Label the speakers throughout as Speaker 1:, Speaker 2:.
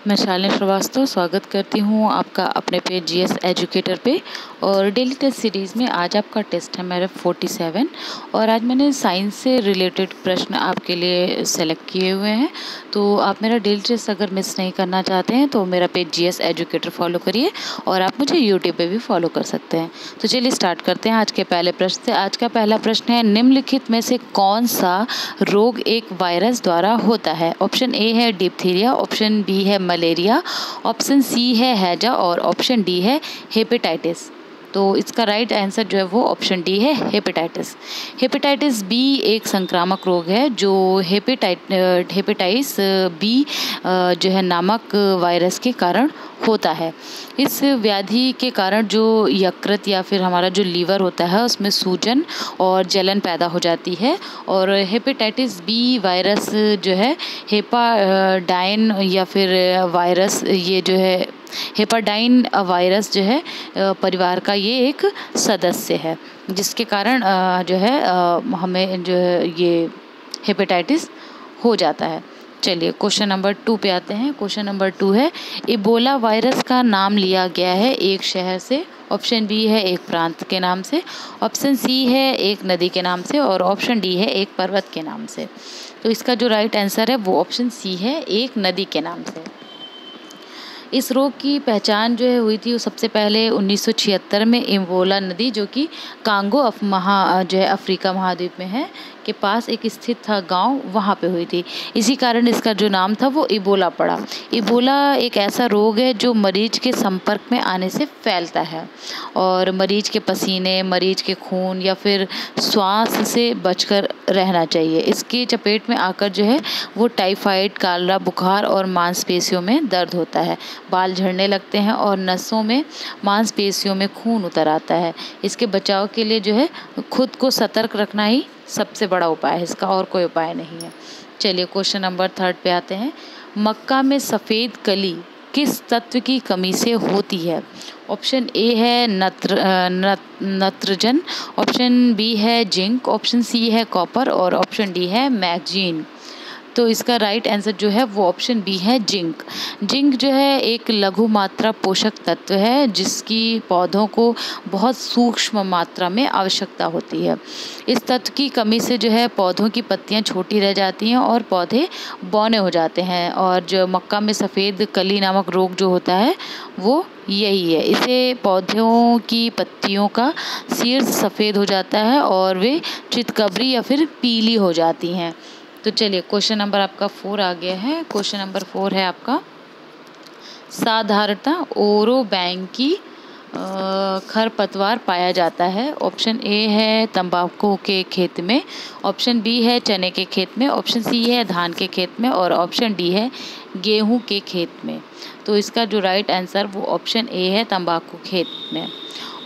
Speaker 1: मैं शालिनी श्रीवास्तव स्वागत करती हूँ आपका अपने पेज जीएस एजुकेटर पे। और डेली टेस्ट सीरीज़ में आज आपका टेस्ट है मेरा 47 और आज मैंने साइंस से रिलेटेड प्रश्न आपके लिए सेलेक्ट किए हुए हैं। तो आप मेरा डेली टेस्ट अगर मिस नहीं करना चाहते हैं तो मेरा पेज जीएस एजुकेटर फॉलो करिए और आप मुझे यूट्यूब पे भी फॉलो कर सकते हैं। तो चलिए स्टार्ट करते हैं आज के पहले प्रश्न से। आज का पहला प्रश्न है, निम्नलिखित में से कौन सा रोग एक वायरस द्वारा होता है? ऑप्शन ए है डिप्थीरिया, ऑप्शन बी है मलेरिया, ऑप्शन सी है हैजा और ऑप्शन डी है हेपेटाइटिस। तो इसका राइट आंसर जो है वो ऑप्शन डी है हेपेटाइटिस। हेपेटाइटिस बी एक संक्रामक रोग है जो हेपेटाइटिस बी जो है नामक वायरस के कारण होता है। इस व्याधि के कारण जो यकृत या फिर हमारा जो लीवर होता है उसमें सूजन और जलन पैदा हो जाती है। और हेपेटाइटिस बी वायरस जो है हेपाडाइन या फिर वायरस, ये जो है हेपाडाइन वायरस जो है परिवार का ये एक सदस्य है, जिसके कारण जो है हमें जो है ये हेपेटाइटिस हो जाता है। चलिए क्वेश्चन नंबर 2 पे आते हैं। क्वेश्चन नंबर 2 है, इबोला वायरस का नाम लिया गया है एक शहर से। ऑप्शन बी है एक प्रांत के नाम से, ऑप्शन सी है एक नदी के नाम से और ऑप्शन डी है एक पर्वत के नाम से। तो इसका जो राइट आंसर है वो ऑप्शन सी है, एक नदी के नाम से। इस रोग की पहचान जो है हुई थी वो सबसे पहले 1976 में इबोला नदी, जो कि कांगो जो है अफ्रीका महाद्वीप में है, के पास एक स्थित था गांव, वहाँ पे हुई थी। इसी कारण इसका जो नाम था वो इबोला पड़ा। इबोला एक ऐसा रोग है जो मरीज के संपर्क में आने से फैलता है और मरीज के पसीने, मरीज के खून या फिर श्वास से बचकर रहना चाहिए। इसकी चपेट में आकर जो है वो टाइफाइड, कालरा, बुखार और मांसपेशियों में दर्द होता है, बाल झड़ने लगते हैं और नसों में, मांसपेशियों में खून उतर आता है। इसके बचाव के लिए जो है खुद को सतर्क रखना ही सबसे बड़ा उपाय है, इसका और कोई उपाय नहीं है। चलिए क्वेश्चन नंबर 3 पे आते हैं। मक्का में सफ़ेद कली किस तत्व की कमी से होती है? ऑप्शन ए है नत्रजन, ऑप्शन बी है जिंक, ऑप्शन सी है कॉपर और ऑप्शन डी है मैग्नीज। तो इसका राइट आंसर जो है वो ऑप्शन बी है जिंक। जिंक जो है एक लघु मात्रा पोषक तत्व है जिसकी पौधों को बहुत सूक्ष्म मात्रा में आवश्यकता होती है। इस तत्व की कमी से जो है पौधों की पत्तियां छोटी रह जाती हैं और पौधे बौने हो जाते हैं। और जो मक्का में सफ़ेद कली नामक रोग जो होता है वो यही है। इसे पौधों की पत्तियों का शीर्ष सफ़ेद हो जाता है और वे चितकबरी या फिर पीली हो जाती हैं। तो चलिए क्वेश्चन नंबर आपका 4 आ गया है। क्वेश्चन नंबर 4 है आपका, साधारणतः ओरोबैंकी खरपतवार पाया जाता है। ऑप्शन ए है तंबाकू के खेत में, ऑप्शन बी है चने के खेत में, ऑप्शन सी है धान के खेत में और ऑप्शन डी है गेहूं के खेत में। तो इसका जो राइट आंसर वो ऑप्शन ए है तंबाकू खेत में।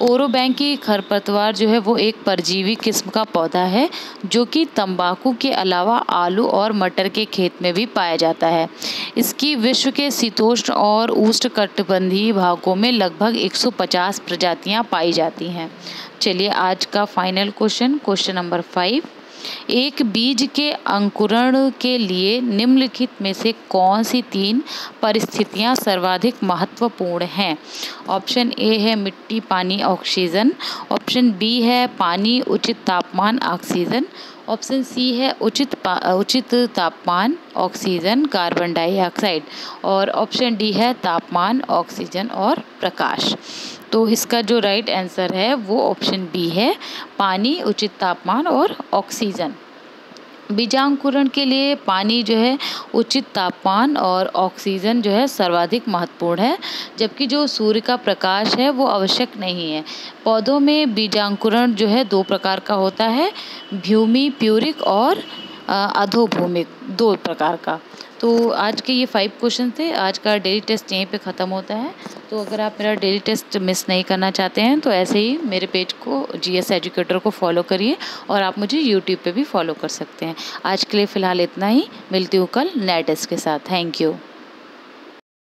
Speaker 1: ओरोबैंकी खरपतवार जो है वो एक परजीवी किस्म का पौधा है जो कि तंबाकू के अलावा आलू और मटर के खेत में भी पाया जाता है। इसकी विश्व के शीतोष्ण और उष्णकटिबंधीय भागों में लगभग 150 प्रजातियां पाई जाती हैं। चलिए आज का फाइनल क्वेश्चन, क्वेश्चन नंबर 5, एक बीज के अंकुरण के लिए निम्नलिखित में से कौन सी 3 परिस्थितियां सर्वाधिक महत्वपूर्ण हैं? ऑप्शन ए है मिट्टी, पानी, ऑक्सीजन, ऑप्शन बी है पानी, उचित तापमान, ऑक्सीजन, ऑप्शन सी है उचित तापमान, ऑक्सीजन, कार्बन डाइऑक्साइड और ऑप्शन डी है तापमान, ऑक्सीजन और प्रकाश। तो इसका जो राइट आंसर है वो ऑप्शन बी है पानी, उचित तापमान और ऑक्सीजन। बीजांकुरण के लिए पानी जो है, उचित तापमान और ऑक्सीजन जो है सर्वाधिक महत्वपूर्ण है, जबकि जो सूर्य का प्रकाश है वो आवश्यक नहीं है। पौधों में बीजांकुरण जो है 2 प्रकार का होता है, भूमि प्यूरिक और अधोभूमिक, 2 प्रकार का। तो आज के ये 5 क्वेश्चन थे। आज का डेली टेस्ट यहीं पे ख़त्म होता है। तो अगर आप मेरा डेली टेस्ट मिस नहीं करना चाहते हैं तो ऐसे ही मेरे पेज को जीएस एजुकेटर को फॉलो करिए और आप मुझे यूट्यूब पे भी फॉलो कर सकते हैं। आज के लिए फ़िलहाल इतना ही, मिलती हूँ कल नए टेस्ट के साथ। Thank you.